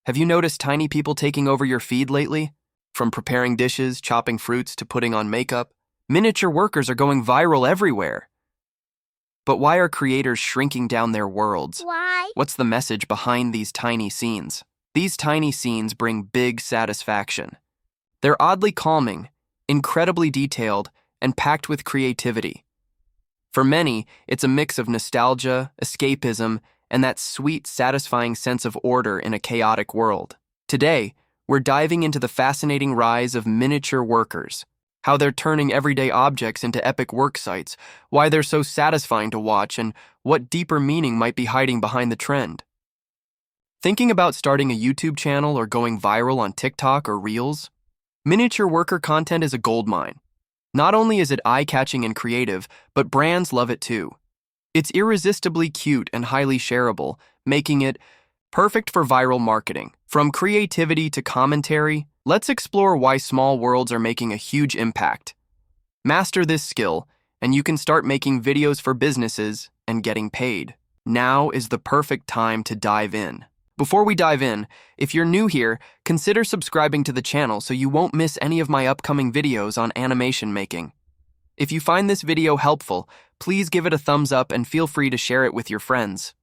Have you noticed tiny people taking over your feed lately? From preparing dishes, chopping fruits, to putting on makeup, miniature workers are going viral everywhere. But why are creators shrinking down their worlds? Why? What's the message behind these tiny scenes? These tiny scenes bring big satisfaction. They're oddly calming, incredibly detailed, and packed with creativity. For many, it's a mix of nostalgia, escapism, and that sweet, satisfying sense of order in a chaotic world. Today, we're diving into the fascinating rise of miniature workers, how they're turning everyday objects into epic work sites, why they're so satisfying to watch, and what deeper meaning might be hiding behind the trend. Thinking about starting a YouTube channel or going viral on TikTok or Reels? Miniature worker content is a goldmine. Not only is it eye-catching and creative, but brands love it too. It's irresistibly cute and highly shareable, making it perfect for viral marketing. From creativity to commentary, let's explore why small worlds are making a huge impact. Master this skill, and you can start making videos for businesses and getting paid. Now is the perfect time to dive in. Before we dive in, if you're new here, consider subscribing to the channel so you won't miss any of my upcoming videos on animation making. If you find this video helpful, please give it a thumbs up and feel free to share it with your friends.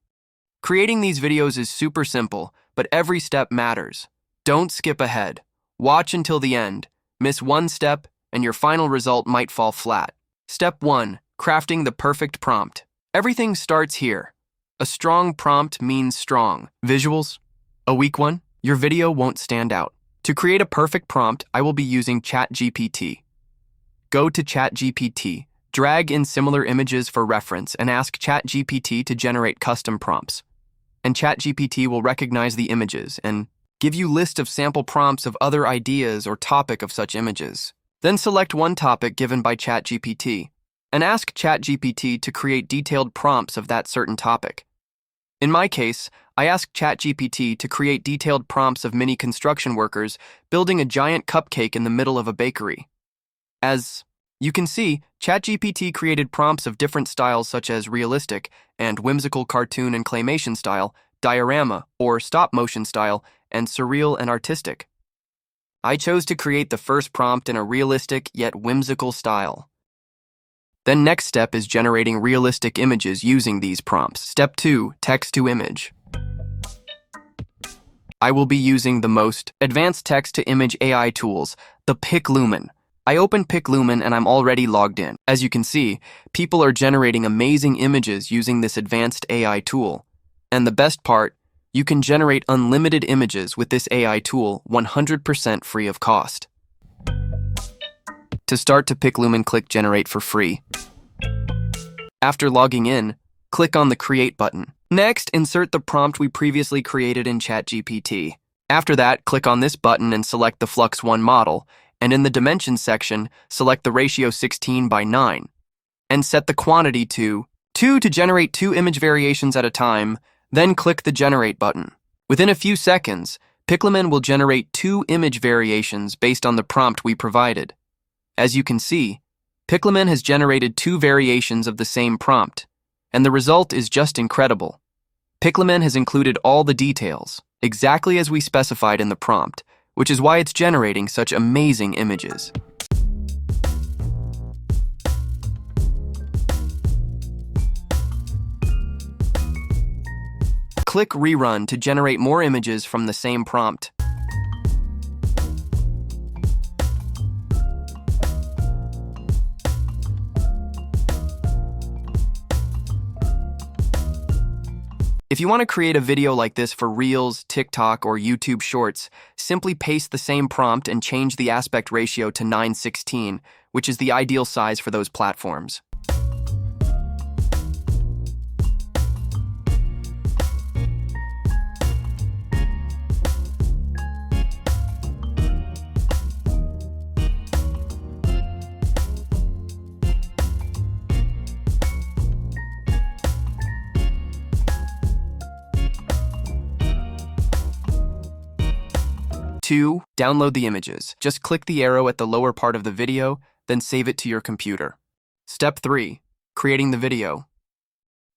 Creating these videos is super simple, but every step matters. Don't skip ahead. Watch until the end. Miss one step, and your final result might fall flat. Step 1. Crafting the perfect prompt. Everything starts here. A strong prompt means strong. Visuals? A weak one? Your video won't stand out. To create a perfect prompt, I will be using ChatGPT. Go to ChatGPT, drag in similar images for reference, and ask ChatGPT to generate custom prompts. And ChatGPT will recognize the images and give you a list of sample prompts of other ideas or topic of such images. Then select one topic given by ChatGPT and ask ChatGPT to create detailed prompts of that certain topic. In my case, I asked ChatGPT to create detailed prompts of mini construction workers building a giant cupcake in the middle of a bakery. As you can see, ChatGPT created prompts of different styles such as realistic and whimsical cartoon and claymation style, diorama or stop-motion style, and surreal and artistic. I chose to create the first prompt in a realistic yet whimsical style. Then next step is generating realistic images using these prompts. Step 2, text to image. I will be using the most advanced text-to-image AI tools, the PicLumen. I opened PicLumen and I'm already logged in. As you can see, people are generating amazing images using this advanced AI tool. And the best part, you can generate unlimited images with this AI tool 100% free of cost. To start to PicLumen, click Generate for free. After logging in, click on the Create button. Next, insert the prompt we previously created in ChatGPT. After that, click on this button and select the Flux 1 model, and in the Dimensions section, select the ratio 16:9, and set the quantity to 2 to generate 2 image variations at a time, then click the Generate button. Within a few seconds, PicLumen will generate 2 image variations based on the prompt we provided. As you can see, PicLumen has generated 2 variations of the same prompt, and the result is just incredible. PicLumen has included all the details, exactly as we specified in the prompt, which is why it's generating such amazing images. Click Rerun to generate more images from the same prompt. If you want to create a video like this for Reels, TikTok, or YouTube Shorts, simply paste the same prompt and change the aspect ratio to 9:16, which is the ideal size for those platforms. Two, download the images. Just click the arrow at the lower part of the video, then save it to your computer. Step 3, creating the video.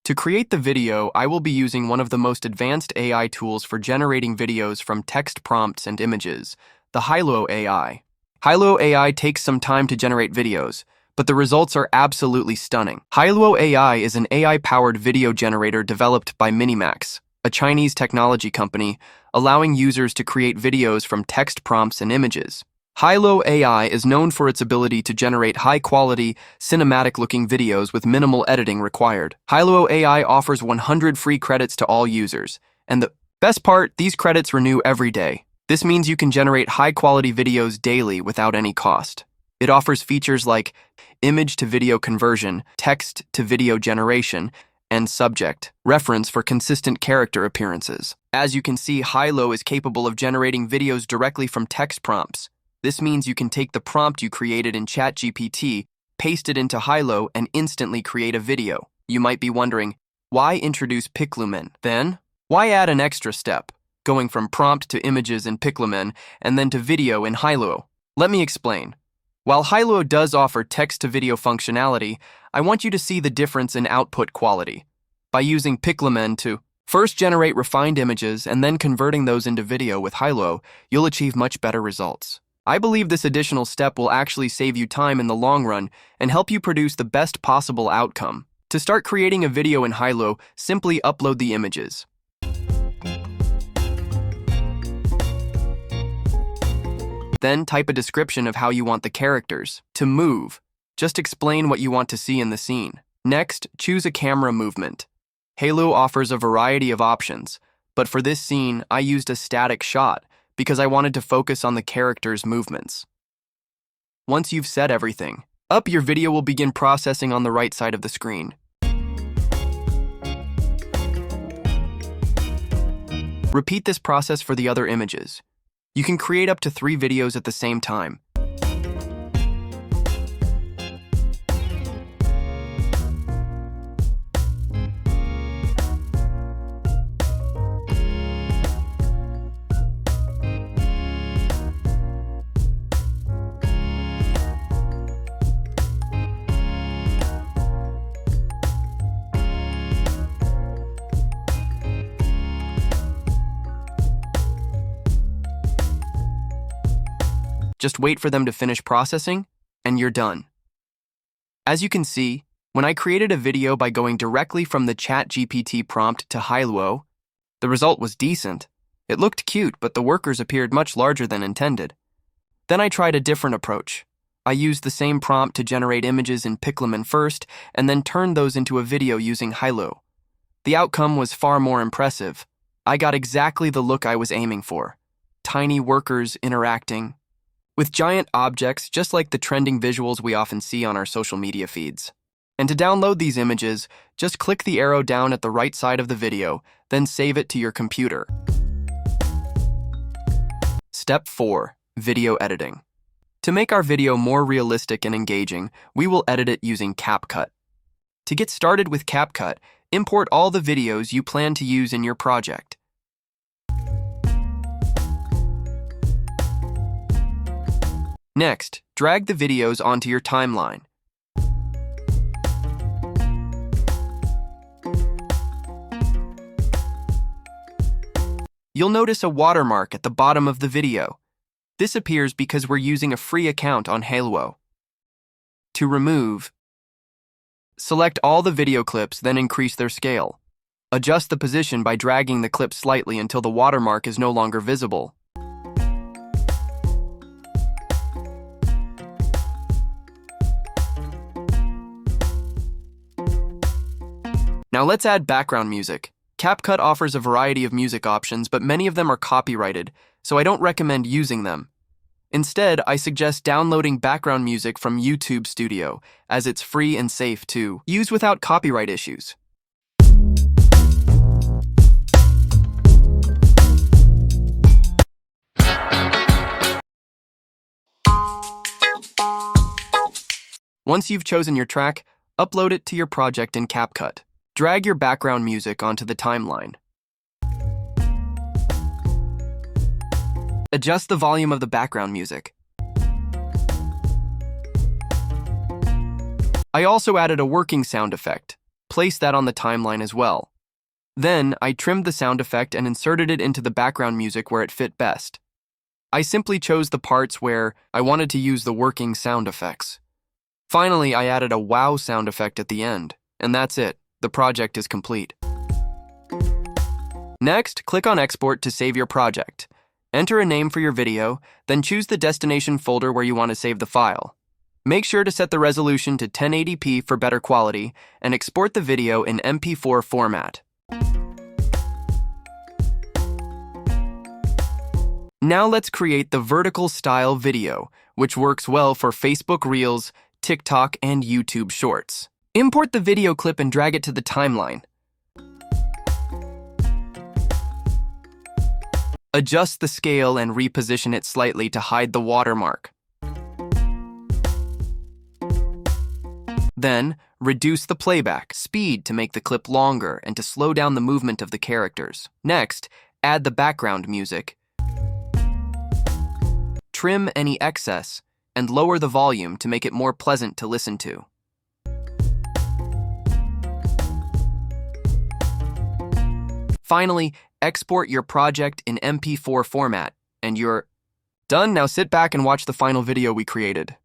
To create the video, I will be using one of the most advanced AI tools for generating videos from text prompts and images, the Hilo AI. Hilo AI takes some time to generate videos, but the results are absolutely stunning. Hilo AI is an AI-powered video generator developed by Minimax, a Chinese technology company, allowing users to create videos from text prompts and images. Hilo AI is known for its ability to generate high-quality, cinematic-looking videos with minimal editing required. Hilo AI offers 100 free credits to all users, and the best part, these credits renew every day. This means you can generate high-quality videos daily without any cost. It offers features like image-to-video conversion, text-to-video generation, and subject reference for consistent character appearances. As you can see, Hilo is capable of generating videos directly from text prompts. This means you can take the prompt you created in ChatGPT, paste it into Hilo, and instantly create a video. You might be wondering, why introduce Piclumen? Then, why add an extra step, going from prompt to images in Piclumen and then to video in Hilo? Let me explain. While Hilo does offer text-to-video functionality, I want you to see the difference in output quality. By using Piclumen to first generate refined images and then converting those into video with Hilo, you'll achieve much better results. I believe this additional step will actually save you time in the long run and help you produce the best possible outcome. To start creating a video in Hilo, simply upload the images. Then type a description of how you want the characters to move. Just explain what you want to see in the scene. Next, choose a camera movement. Hilo offers a variety of options, but for this scene, I used a static shot because I wanted to focus on the character's movements. Once you've set everything, your video will begin processing on the right side of the screen. Repeat this process for the other images. You can create up to 3 videos at the same time. Just wait for them to finish processing, and you're done. As you can see, when I created a video by going directly from the ChatGPT prompt to Hilo, the result was decent. It looked cute, but the workers appeared much larger than intended. Then I tried a different approach. I used the same prompt to generate images in Piclumen first, and then turned those into a video using Hilo. The outcome was far more impressive. I got exactly the look I was aiming for. Tiny workers interacting with giant objects, just like the trending visuals we often see on our social media feeds. And to download these images, just click the arrow down at the right side of the video, then save it to your computer. Step 4. Video editing. To make our video more realistic and engaging, we will edit it using CapCut. To get started with CapCut, import all the videos you plan to use in your project. Next, drag the videos onto your timeline. You'll notice a watermark at the bottom of the video. This appears because we're using a free account on Hilo. To remove, select all the video clips, then increase their scale. Adjust the position by dragging the clip slightly until the watermark is no longer visible. Now let's add background music. CapCut offers a variety of music options, but many of them are copyrighted, so I don't recommend using them. Instead, I suggest downloading background music from YouTube Studio, as it's free and safe to use without copyright issues. Once you've chosen your track, upload it to your project in CapCut. Drag your background music onto the timeline. Adjust the volume of the background music. I also added a working sound effect. placed that on the timeline as well. Then, I trimmed the sound effect and inserted it into the background music where it fit best. I simply chose the parts where I wanted to use the working sound effects. Finally, I added a wow sound effect at the end, and that's it. The project is complete. Next, click on Export to save your project. Enter a name for your video, then choose the destination folder where you want to save the file. Make sure to set the resolution to 1080p for better quality, and export the video in MP4 format. Now let's create the vertical style video, which works well for Facebook Reels, TikTok, and YouTube Shorts. Import the video clip and drag it to the timeline. Adjust the scale and reposition it slightly to hide the watermark. Then, reduce the playback speed to make the clip longer and to slow down the movement of the characters. Next, add the background music. Trim any excess and lower the volume to make it more pleasant to listen to. Finally, export your project in MP4 format, and you're done. Now sit back and watch the final video we created.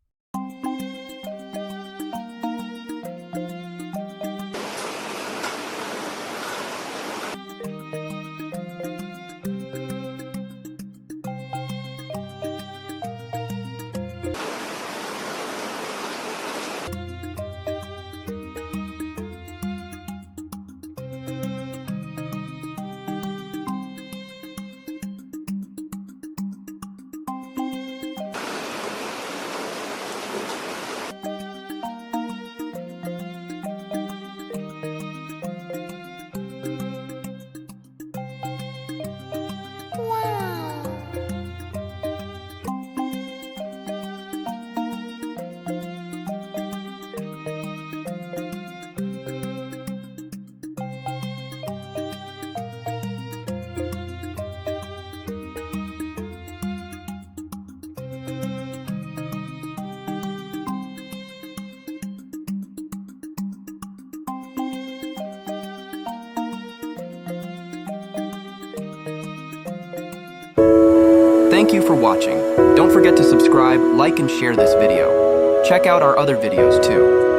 Thank you for watching. Don't forget to subscribe, like, and share this video. Check out our other videos too.